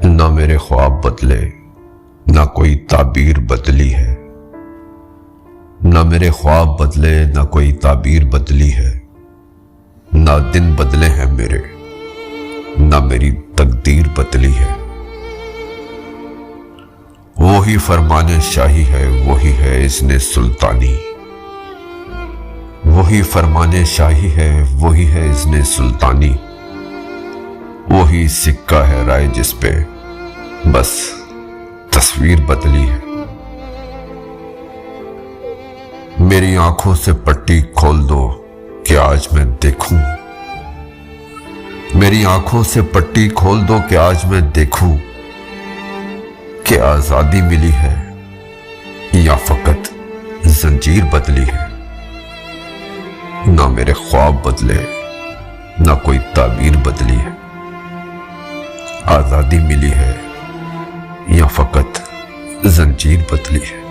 نہ میرے خواب بدلے، نہ کوئی تعبیر بدلی ہے۔ نہ میرے خواب بدلے، نہ کوئی تعبیر بدلی ہے۔ نہ دن بدلے ہیں میرے، نہ میری تقدیر بدلی ہے۔ وہی فرمان شاہی ہے، وہی ہے اذن سلطانی۔ وہی فرمان شاہی ہے، وہی ہے اذن سلطانی۔ وہی سکہ ہے رائے جس پہ بس تصویر بدلی ہے۔ میری آنکھوں سے پٹی کھول دو کہ آج میں دیکھوں۔ میری آنکھوں سے پٹی کھول دو کہ آج میں دیکھوں کہ آزادی ملی ہے یا فقط زنجیر بدلی ہے۔ نہ میرے خواب بدلے، نہ کوئی تعبیر بدلی ہے۔ آزادی ملی ہے یا فقط زنجیر بدلی ہے۔